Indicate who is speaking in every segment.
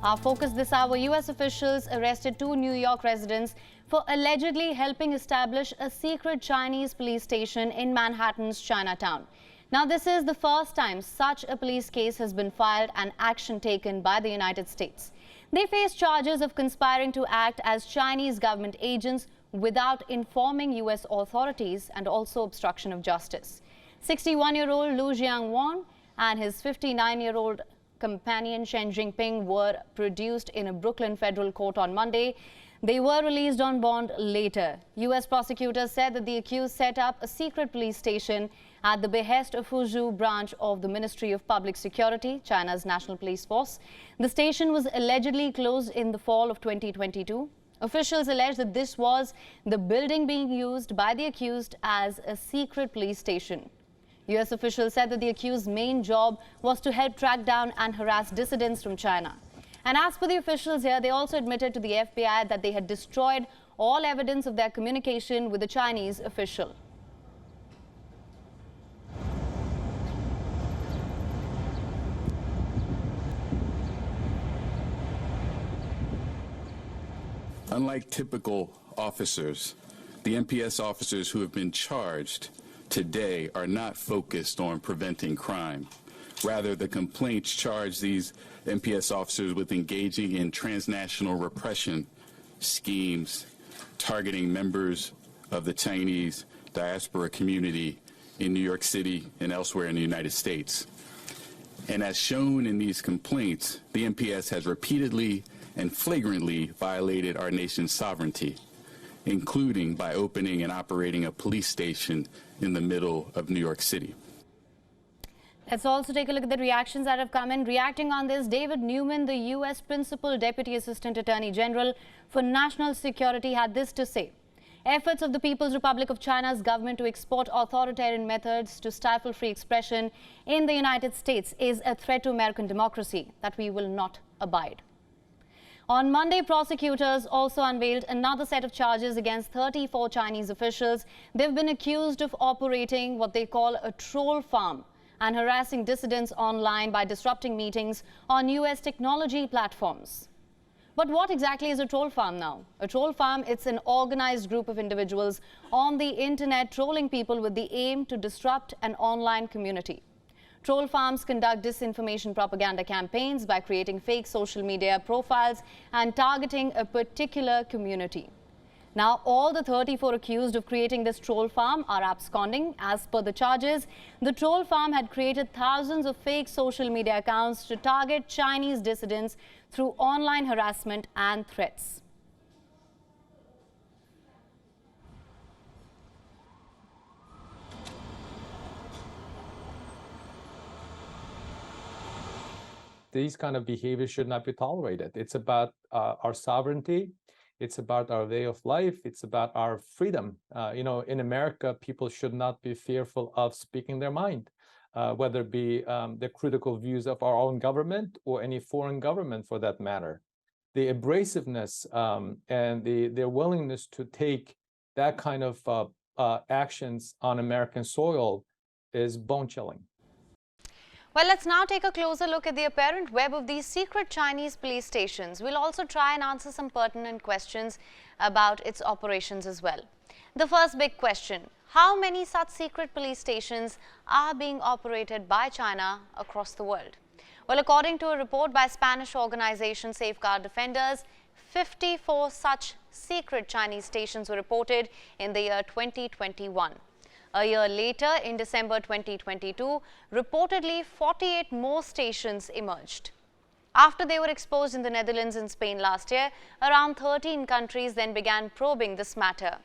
Speaker 1: Our focus this hour, US officials arrested 2 New York residents for allegedly helping establish a secret Chinese police station in Manhattan's Chinatown. Now, this is the first time such a police case has been filed and action taken by the United States. They face charges of conspiring to act as Chinese government agents without informing US authorities and also obstruction of justice. 61-year-old Lu Jianguan and his 59-year-old companion Chen Jinping were produced in a Brooklyn federal court on Monday. They were released on bond later. US prosecutors said that the accused set up a secret police station at the behest of Fuzhou branch of the Ministry of Public Security, China's national police force. The station was allegedly closed in the fall of 2022. Officials allege that this was the building being used by the accused as a secret police station. US officials said that the accused's main job was to help track down and harass dissidents from China. And as per the officials here, they also admitted to the FBI that they had destroyed all evidence of their communication with the Chinese official.
Speaker 2: Unlike typical officers, the MPS officers who have been charged today are not focused on preventing crime. Rather, the complaints charge these MPS officers with engaging in transnational repression schemes, targeting members of the Chinese diaspora community in New York City and elsewhere in the United States. And as shown in these complaints, the MPS has repeatedly and flagrantly violated our nation's sovereignty, including by opening and operating a police station in the middle of New York City.
Speaker 1: Let's also take a look at the reactions that have come in. Reacting on this, David Newman, the U.S. Principal Deputy Assistant Attorney General for National Security, had this to say. Efforts of the People's Republic of China's government to export authoritarian methods to stifle free expression in the United States is a threat to American democracy that we will not abide. On Monday, prosecutors also unveiled another set of charges against 34 Chinese officials. They've been accused of operating what they call a troll farm and harassing dissidents online by disrupting meetings on US technology platforms. But what exactly is a troll farm now? A troll farm, it's an organized group of individuals on the internet trolling people with the aim to disrupt an online community. Troll farms conduct disinformation propaganda campaigns by creating fake social media profiles and targeting a particular community. Now, all the 34 accused of creating this troll farm are absconding. As per the charges, the troll farm had created thousands of fake social media accounts to target Chinese dissidents through online harassment and threats.
Speaker 3: These kind of behaviors should not be tolerated. It's about our sovereignty. It's about our way of life. It's about our freedom. In America, people should not be fearful of speaking their mind, whether it be the critical views of our own government or any foreign government for that matter. The abrasiveness and their willingness to take that kind of actions on American soil is bone-chilling.
Speaker 1: Well, let's now take a closer look at the apparent web of these secret Chinese police stations. We'll also try and answer some pertinent questions about its operations as well. The first big question: how many such secret police stations are being operated by China across the world? Well, according to a report by Spanish organization Safeguard Defenders, 54 such secret Chinese stations were reported in the year 2021. A year later, in December 2022, reportedly 48 more stations emerged. After they were exposed in the Netherlands and Spain last year, around 13 countries then began probing this matter.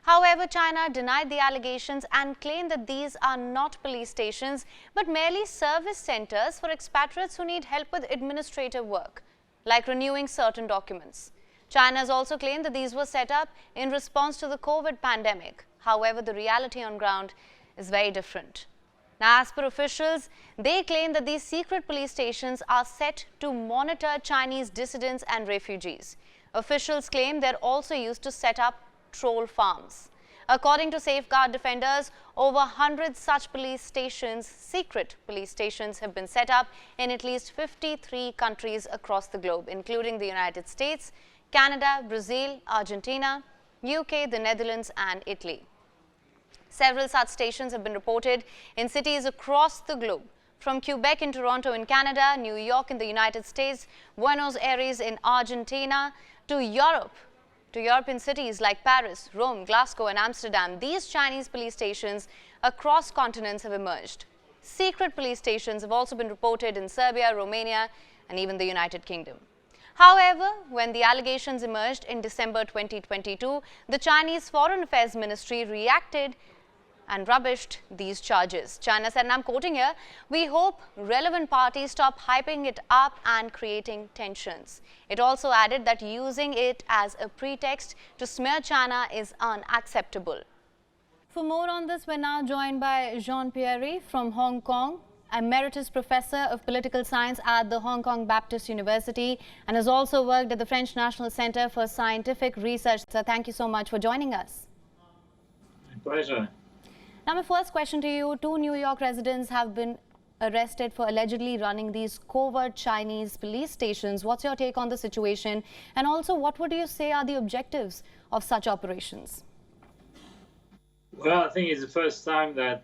Speaker 1: However, China denied the allegations and claimed that these are not police stations, but merely service centers for expatriates who need help with administrative work, like renewing certain documents. China has also claimed that these were set up in response to the COVID pandemic. However, the reality on ground is very different. Now, as per officials, they claim that these secret police stations are set to monitor Chinese dissidents and refugees. Officials claim they're also used to set up troll farms. According to Safeguard Defenders, over 100 such police stations, secret police stations, have been set up in at least 53 countries across the globe, including the United States, Canada, Brazil, Argentina, UK, the Netherlands and Italy. Several such stations have been reported in cities across the globe, from Quebec and Toronto in Canada, New York in the United States, Buenos Aires in Argentina, to Europe in cities like Paris, Rome, Glasgow and Amsterdam. These Chinese police stations across continents have emerged. Secret police stations have also been reported in Serbia, Romania and even the United Kingdom. However, when the allegations emerged in December 2022, the Chinese Foreign Affairs Ministry reacted and rubbished these charges. China said, and I'm quoting here, "We hope relevant parties stop hyping it up and creating tensions." It also added that using it as a pretext to smear China is unacceptable. For more on this, we're now joined by Jean-Pierre from Hong Kong, Emeritus Professor of Political Science at the Hong Kong Baptist University and has also worked at the French National Center for Scientific Research. So thank you so much for joining us.
Speaker 4: My pleasure.
Speaker 1: Now, my first question to you, 2 New York residents have been arrested for allegedly running these covert Chinese police stations. What's your take on the situation? And also, what would you say are the objectives of such operations?
Speaker 4: Well, I think it's the first time that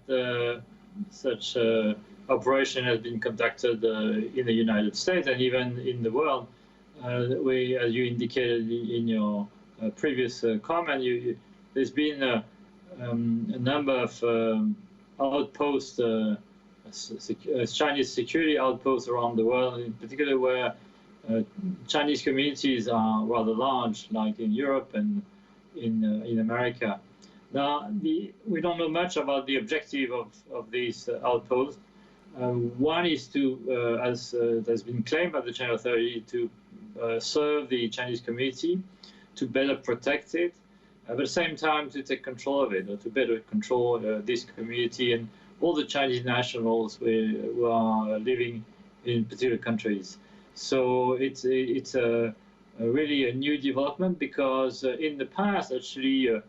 Speaker 4: such operation has been conducted in the United States and even in the world. As you indicated in your previous comment, there's been a number of outposts, Chinese security outposts around the world, in particular where Chinese communities are rather large, like in Europe and in America. Now, we don't know much about the objective of these outposts. One is to, as has been claimed by the Chinese authority, to serve the Chinese community, to better protect it, but at the same time to take control of it, or to better control this community and all the Chinese nationals who are living in particular countries. So it's really a new development, because in the past, actually,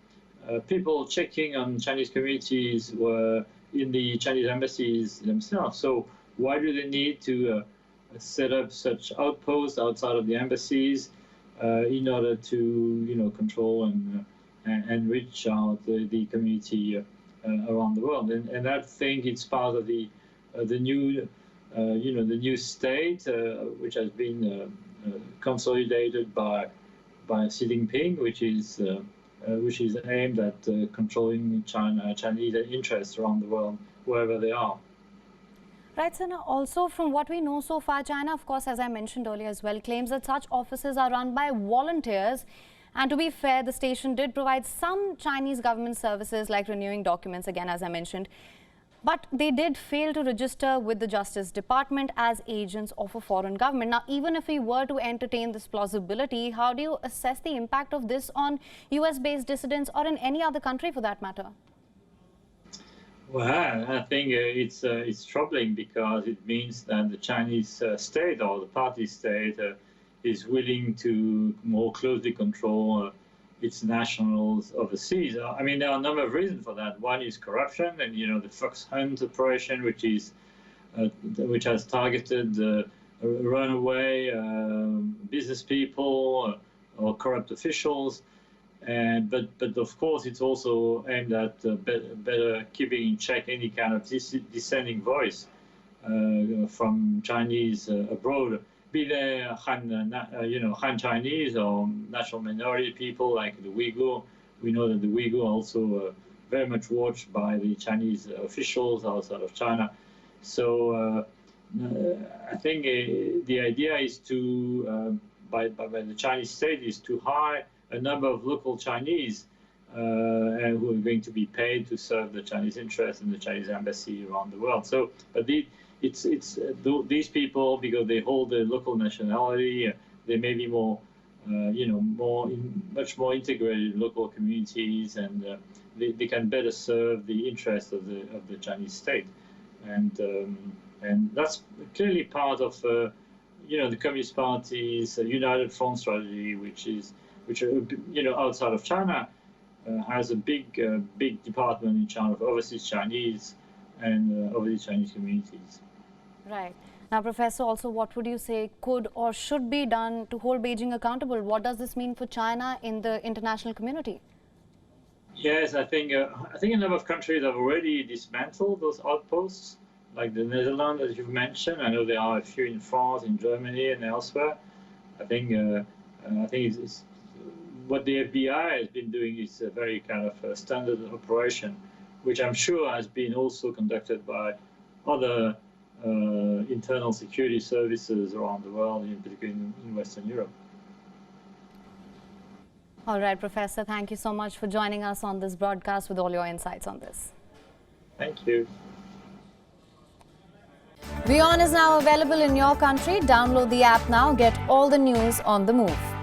Speaker 4: people checking on Chinese communities were in the Chinese embassies themselves. So why do they need to set up such outposts outside of the embassies in order to, control and reach out the community around the world? And I think it's part of the new, the new state, which has been consolidated by Xi Jinping, which is aimed at controlling Chinese interests around the world, wherever they are.
Speaker 1: Right, sir. Now, also from what we know so far, China, of course, as I mentioned earlier as well, claims that such offices are run by volunteers. And to be fair, the station did provide some Chinese government services like renewing documents, again, as I mentioned. But they did fail to register with the Justice Department as agents of a foreign government. Now, even if we were to entertain this plausibility, how do you assess the impact of this on US-based dissidents or in any other country for that matter?
Speaker 4: Well, I think it's troubling, because it means that the Chinese state, or the party state, is willing to more closely control its nationals overseas. I mean, there are a number of reasons for that. One is corruption, and the Fox Hunt operation, which has targeted runaway business people or corrupt officials. But of course, it's also aimed at better keeping in check any kind of dissenting voice from Chinese abroad, be they Han Chinese or national minority people like the Uyghur. We know that the Uyghur are also very much watched by the Chinese officials outside of China. So I think the idea is to, by the Chinese state, is to hire a number of local Chinese who are going to be paid to serve the Chinese interests in the Chinese embassy around the world. So, but these people, because they hold a local nationality, they may be more, much more integrated in local communities, and they can better serve the interests of the Chinese state, and that's clearly part of the Communist Party's United Front strategy, which outside of China, has a big department in China of overseas Chinese and overseas Chinese communities.
Speaker 1: Right. Now, Professor, also what would you say could or should be done to hold Beijing accountable? What does this mean for China in the international community?
Speaker 4: Yes, I think a number of countries have already dismantled those outposts, like the Netherlands, as you've mentioned. I know there are a few in France, in Germany, and elsewhere. I think it's what the FBI has been doing is a very kind of standard operation, which I'm sure has been also conducted by other internal security services around the world, in particular in Western Europe.
Speaker 1: All right, Professor, thank you so much for joining us on this broadcast with all your insights on this.
Speaker 4: Thank you.
Speaker 1: WION is now available in your country. Download the app now. Get all the news on the move.